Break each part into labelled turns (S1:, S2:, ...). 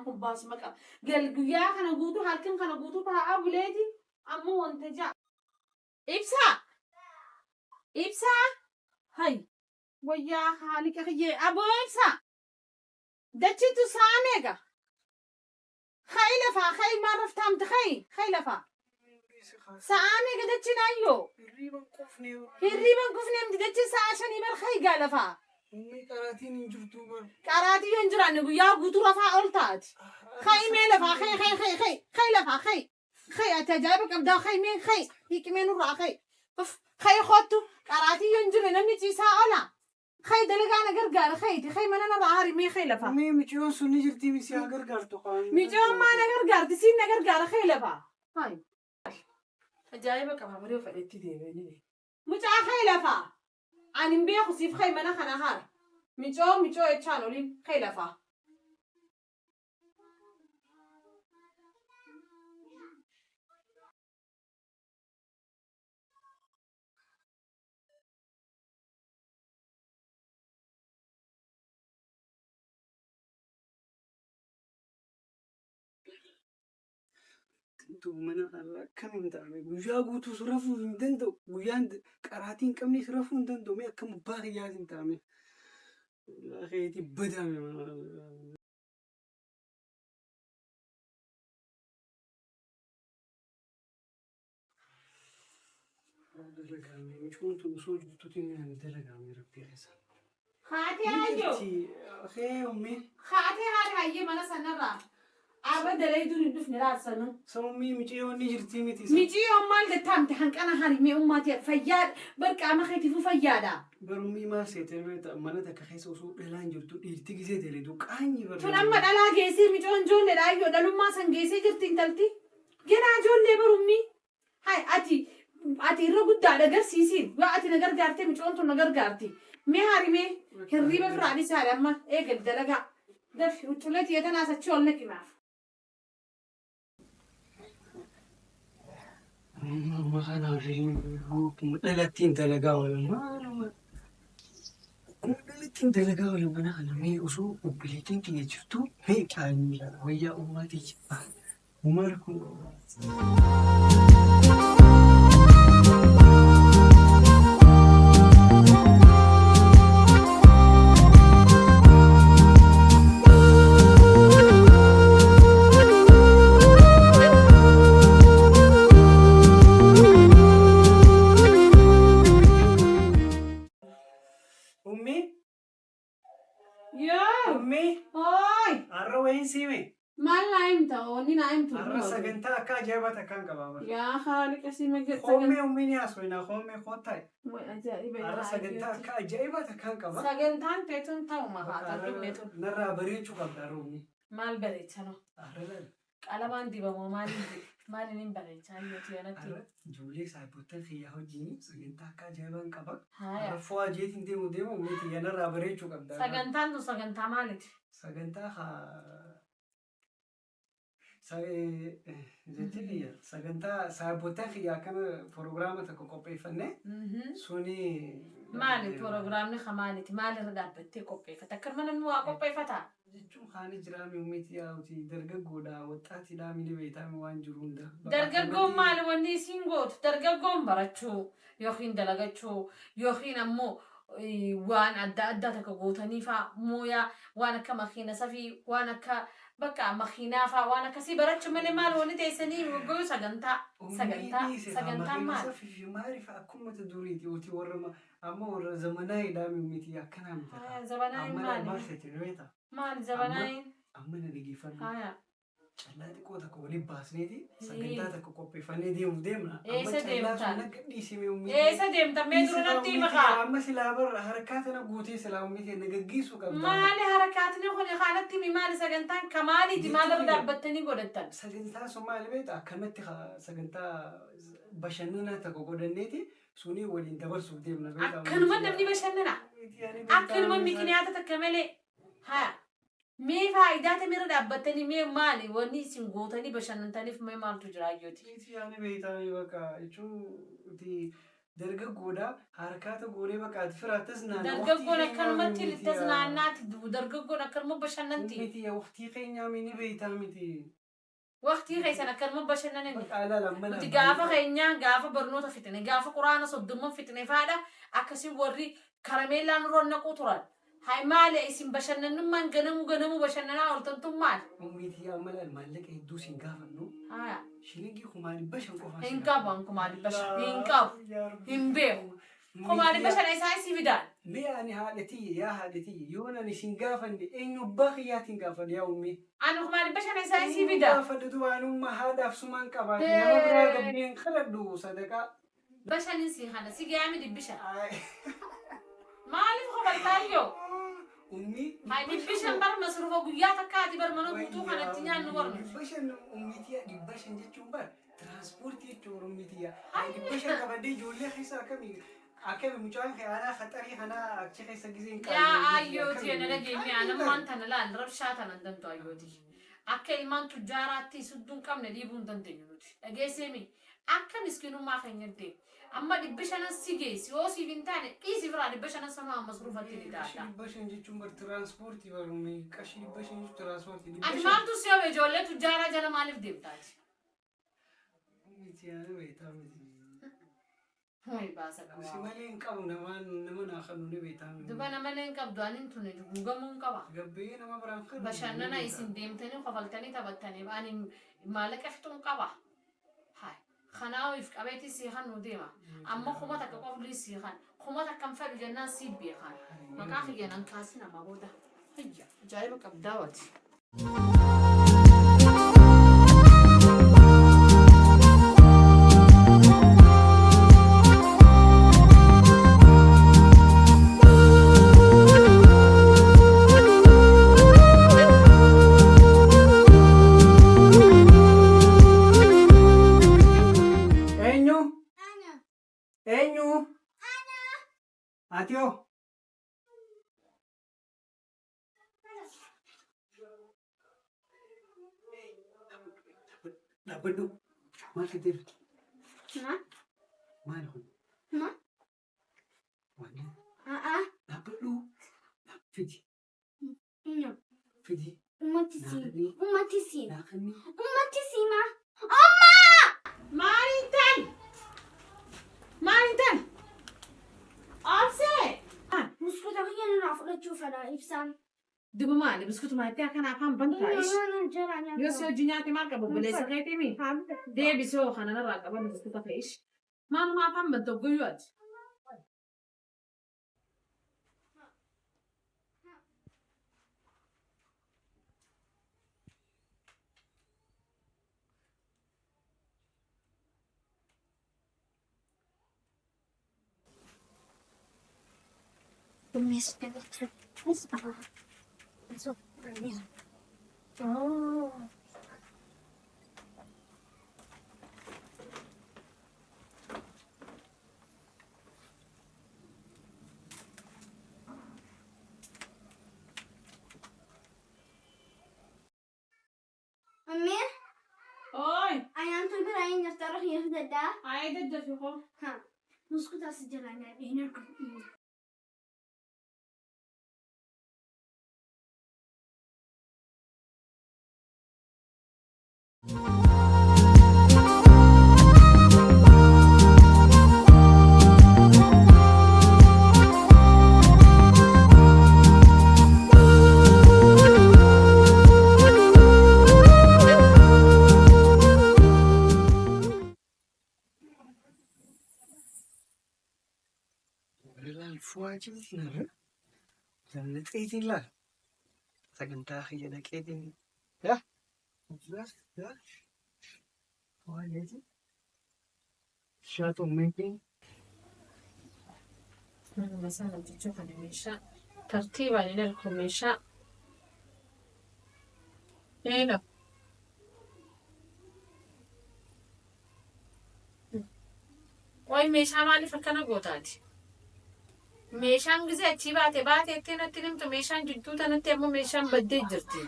S1: كم باس مكا قال قيا خنا قوتو هالكن خنا قوتو تها أولادي أمو أنت جا إبسا هاي ويا حالك أخي أبو إبسا دتشي تسامعك خيلفا خي ما رفتهم تخي خيلفا سامعك دتشي نايو
S2: الريبان كفني
S1: دتشي ساشني بالخي قالفا
S2: أمي كراتين ينجرتو بر
S1: كاراتي ينجران يا قطو رفع أولتات خي ميلفا خي لفا خي أتجابك أبدا خي مين خي هيك مين الرا خي خطو كاراتي ينجران نمني تيسا أولا خي دلقانا قرقار خي من أنا بعاري مين خي لفا
S2: أمي ميجون سوني جرتي بيسي أقرقار تقان
S1: ميجون ما أنا قرقار تسيبنا قرقار خي لفا هاي أجايبك أما مريو فلتي دي مجا خي لفا أنا مبيخ وسيف خي منا خنهار ميجو اتشانو لين خي لفا
S2: تو من الله كم يمدعني ويا قوتو صرفوا من دندو وياند كراتين كم يصرفوا من دندو ميا كم باغي يازم تعمل أخي دي بدامي دلقامي مش كنت وصول جبتوتيني عن دلقامي ربي غيسان
S1: خاتي هايو
S2: أخي أمي
S1: خاتي هاي منا سنرا أبدا لا يدون يدفن راس سنو
S2: سمي ميجيو نيجرتي ميتي
S1: ميجي مال دتام تحنك أنا هاري مي أماتي فياد بركة ما خيتي فو فيادا
S2: برمي ما سيتربيت أمانة كخيس وصول دلان جرتو ديرتي جزء دليدو كاني برمي
S1: فنما دلا جيسي ميجون جون لايو دلو ما سن جيسي جرتين تلتي جنا جون لي برمي هاي أتي رغد على جر سيسين وأتي نجر جارتي ميجون تو نجر جارتي مي هاري مي هربي فرادي سارة أما إيه قل دلقا دف وتولتي يتناسى تشول لك معه
S2: ما أنا فيلم هو مدلتين تلقاه ما مدلتين تلقاه لما أنا مي أسوق وبليتين كي يجتو هيك عن ويا أمتي ومركو أمي
S1: يا
S2: أمي
S1: هاي
S2: أروين سيمي
S1: ما نايمتا وني نايمتا
S2: الرسا كنتا كاجبة كان كبابا
S1: يا خالك أسيما قلت
S2: خومي أمي ناسوينا خومي خوتاي
S1: أجائب
S2: الرسا كنتا كاجبة كان كبابا
S1: سجنتان تيتون تاو ما هذا دبلتون
S2: نرى بريتشو كبدارومي
S1: مال بريتشانو
S2: أرلل
S1: قلبان دي بمو مال نين بريتشان يوتي أنا تي
S2: جولي سايبوتن خيا هوجيني سجنتا كاجبة كبا
S1: هاي
S2: رفوا جيت انتي وديمو ميتي نرى بريتشو كبدارو
S1: سجنتان تو سجنتان مالتي
S2: سجنتا جتلي سجنتا سايبوتن خيا كان برنامج تكو كوبي فني سوني
S1: مالي بروجرام خمالتي مالي رقابتي كوبي فتكر من النوا كوبي فتا
S2: جتشو خاني جرامي وميتي ياوتي درجة جودا وطاتي دامي بيتامي وانجروندا
S1: درجة مال وني سينغوت درجة براتشو يوخين دلقتشو يوخين أمو وان أدا تكوتني فا مويا وانا كمخينة سفي وانا بقى مخينة فا وانا كسي براتشو من مال وني تيسني وقول سجنتا مال
S2: سفي في معرفة أكون تدوريتي وتي ورما أما زمناي دامي وميتي يا كلام
S1: زبناي مال زبناي
S2: أما نيجي فن
S1: هايا
S2: شلاتي كوتا كولي باسنيتي سجنتا تكو كوبي فني ديمنا
S1: إيه سديمتا
S2: نقدي سيمي وميتي
S1: إيه سديمتا ميدرو نتي مخا
S2: أما سلابر حركاتنا قوتي سلام ميتي نجيسو كم
S1: مالي حركاتني خوني خالتي مالي سجنتان كمالي تمالي بدأبتني قولتن
S2: سجنتا سومالي بيت أكملتي سجنتا بشننا تكو قدنيتي سوني ولين دبرسو ديمنا بيت
S1: أكل من نبني بشننا أكل من مكنياتك كمالي ها مي فايدات مير دابتني مي مالي وني سينغوتني بشننتني في مي مال تجرايوتي
S2: يعني بيتامي بكا يشو دي dargaggoodha harkaata goonee maqaati firaatas naannoo
S1: dargaggoon akkanumatti littas naannaatti dargaggoon akkanuma bashannanti
S2: miti waqtii keenyaa mini beeytaa miti
S1: waqtii keessan akkanuma bashannanani
S2: maqaalaa lammana
S1: nuti gaafa keenyaa gaafa barnoota fixne gaafa quraana soddomman fixne faadha akkasii warri karameellaan roon naquu turan hay maali isin bashannanummaan ganamu bashannanaa oltantum maal
S2: miti amalaan maallaqa hedduu siin gaafannu
S1: haya
S2: shilingii kumaani bashan qofaa
S1: hin qabu kumaali bashan hin qabu hin beeku kumaali bashan isaa isii fidaan
S2: mee ani haadhatii yaa haadhatii yoon ani siin gaafanne eenyu abbaa kiyyaatiin gaafanne yaa ummii
S1: ani kumaali bashan isaa isii fidaan
S2: gaafadhatu waanummaa haadhaaf sumaan qabaate nama biraa gabbeen kadhadhu sadaqaa
S1: bashanin si hana si gaami dibbishan maaliif kobaltaayyoo
S2: ummii
S1: hay dibbishan bar masrufa guyyaa takkaati bar mana guutuu kanatti nyaannu barnu
S2: bashan ummitiya dibbashan jechuun bar tiraanspoortii jechuun ummitiya dibbashan qabadee ijoollee keessa akkami mucaan aanaa khaxarii kanaa achi keessa giseen
S1: yaa ayyooti ana dhageemi anammaan tana laal rabshaa tanan dantu ayyooti akka ilmaan tujjaaraatti sudduun qabne dhiibuu hin dandeenyu nuti dhageesseemi akka miskiinummaa keenya deemu amma dibbashanan si geessi yoo siif hin taane dhiisi biraa dibbashanan sanuu ammas rufatti ni daadha.
S2: Dibbashan jechuun bar tiraanspoortii barumee qarshii dibbashan jechuun tiraanspoortii.
S1: Ati maaltu si yoo ijoollee tujjaaraa jala maaliif deemtaati?
S2: Miti yaada beektaa miti.
S1: Hoy baasa qabaa.
S2: Si malee hin qabu nama naa kanu ni beektaa miti.
S1: Duba nama malee hin qabdu ani hin tune gugamuu hin qaba.
S2: Gabbee nama biraan kan.
S1: Bashannana isin deemtanii kofaltanii taphattanii ani maallaqa fixuu hin qaba. خناويف قبيتي سيخان وديما أما خمتك قبلي سيخان خمتك كم فرق جنان سيب بيخان مكاخي جنان كاسنا ما بودا هيا جايبك بداوتي
S2: Atio. Dapat mal ketir.
S3: Ma?
S2: Mal hon.
S3: Ma?
S2: Wani. Dapat fidi.
S3: Iya.
S2: Fidi.
S3: Umatisi.
S2: Nakani.
S3: Umatisi ma.
S1: Marintan.
S3: Muskuta kiyana na fuda chufa da ibsan.
S1: Duba maali biskutu maatti akkana afaan bantaayish. Yoo si hojii nyaate maal qaba obboleessa keetii mi? Deebisoo kana narraa qaban biskuta fe'ish. Maaluma afaan banta oggoyyuu ati?
S3: Oh. Amir,
S1: ayam
S3: tu berain daftar ya sudah dah.
S1: Ayah dah fi kho.
S3: Muskuta sejalan ya benar.
S2: Fuaji nara. Jangan eating lah. Sagantah ya nak eating. Ya. Ya. Fuaji. Shato making.
S1: مثلا تشوف المنشاء ترتيبا لنركب منشاء هنا واي منشاء مالي فكنا قوتاتي meeshaan gisee achii baatee natti himtu meeshaan jidduu tanatti ammoo meeshaan baddee jirti.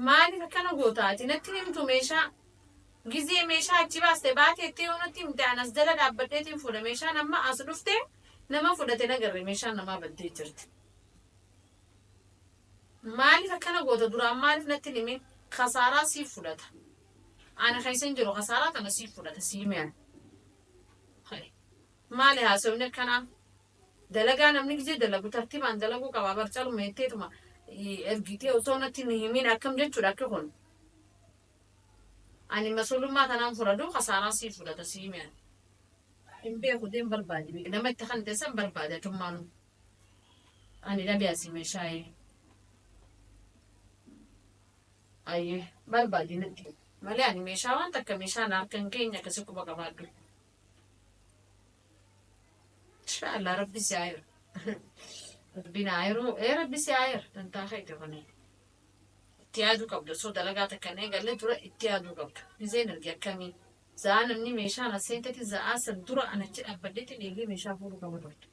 S1: Maaliif akkana gootaati natti himtu meeshaa Gizee meeshaa achi baaste baateettee oonatti himte anas jala dhaabbateetiin fuudha. Meeshaan amma as dhufte nama fudhate nagarre meeshaan namaa baddee jirti. Maaliif akkana goota duraan maaliif natti himi kasaaraa siif fudhata. Ani keessan jiru kasaaraa kana siif fudhata siimeen. Maali haasofni akkanaa dalagaa namni gizee dalagu tartiibaan dalaguu qabaa barcaaluma jetteetuma ergitee osoo natti hin himin akkam jechuudha akka kun. Ani masulummaa kanaan fudhadhu kasaaraa siif fudhata siimeen. Hin beeku deem barbaade nama itti kan teessan barbaade tummaanu. Ani dhabe asii meeshaa'ee. Ayyee barbaade natti malee ani meeshaa waan takka meeshaan harkaan keenya akkasii quba qabaadhu. Inshallah rabbi si ayir. Rabbina ayiru rabbi si ayir dantaa kee qabane. Itti yaaduu qabda osoo dalagaa takka nee galle dura itti yaaduu qabda. Bizeen argi akkamii za'aa namni meeshaan asseentatti za'aa san dura anachi dhaabbadeetti eegee meeshaa fuudhuu qaba turte.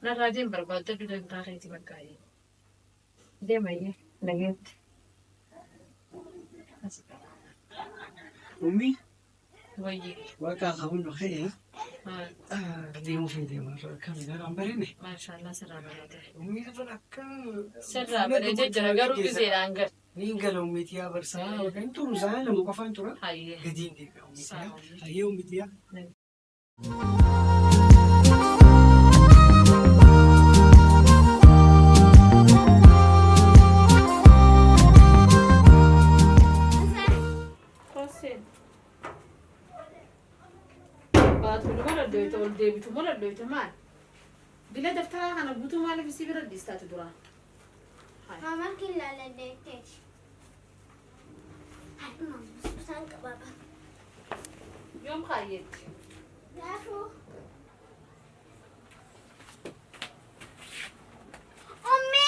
S1: Narraa deem barbaadaddu dantaa keeti bakkaa'ee. Deemayyee nageetti.
S2: أمي
S1: Wayyee.
S2: واقع خبون خير ديمو في ديمو كم دار عم بريني
S1: Maashaallah sirraa bareede.
S2: أمي هذا كم
S1: Sirraa bareede jira garuu gizeedhaan gar.
S2: مين قال أمي تيا برسا أنتوا رزان لما قفان ترى
S1: Hayyee.
S2: قديم دي أمي تيا هي أمي تيا
S1: Kosin. Baatu mana doyta ol deebitu mana doyta maal? Bila daftara kana guutuu maaliif isii bira dhiistaati dura?
S3: Mama killa la deeteeti. Mama isaan qababa.
S1: Yoom kaayyetti?
S3: Daafuu. Ummi.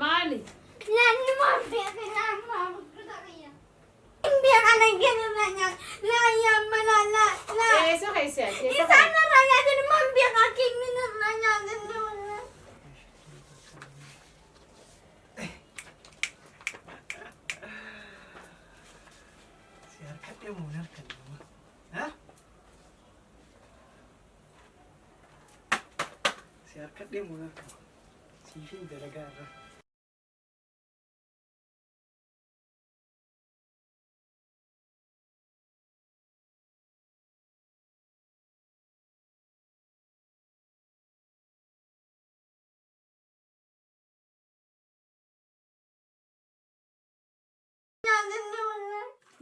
S1: Maali?
S3: Naanni maamtee fi naanni maamtee kiyya. Biar anak gini nanya, nanya mana la.
S1: Eessa keessa ati?
S3: Di sana nanya jadi mambiar kaki ini nanya gitu.
S2: سياركت يا منار كان ها سياركت يا منار كان سيفين درجات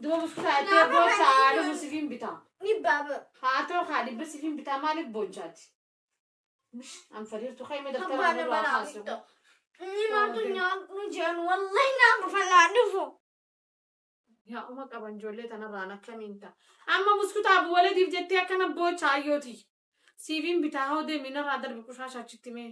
S1: Duba buskutaa bochaa dhufu sifiin bitaa.
S3: Ni baba.
S1: Haa ta'u haa dhibba sifiin bitaa maaliif bochaati? An fariirtu kaa'ime daftara
S3: Kembali
S1: irraa
S3: mana
S1: kaasu.
S3: itu. Ini mantu nyaku jangan wallahi nak berfala fu.
S1: Yaa uma qaban ijoollee tanarraan akkamiin ta'a? Amma buskutaa waladiif jettee akkana bochaa ayyooti. Sifiin bitaa hoo deeminarraa darbe kushaasha achitti mee?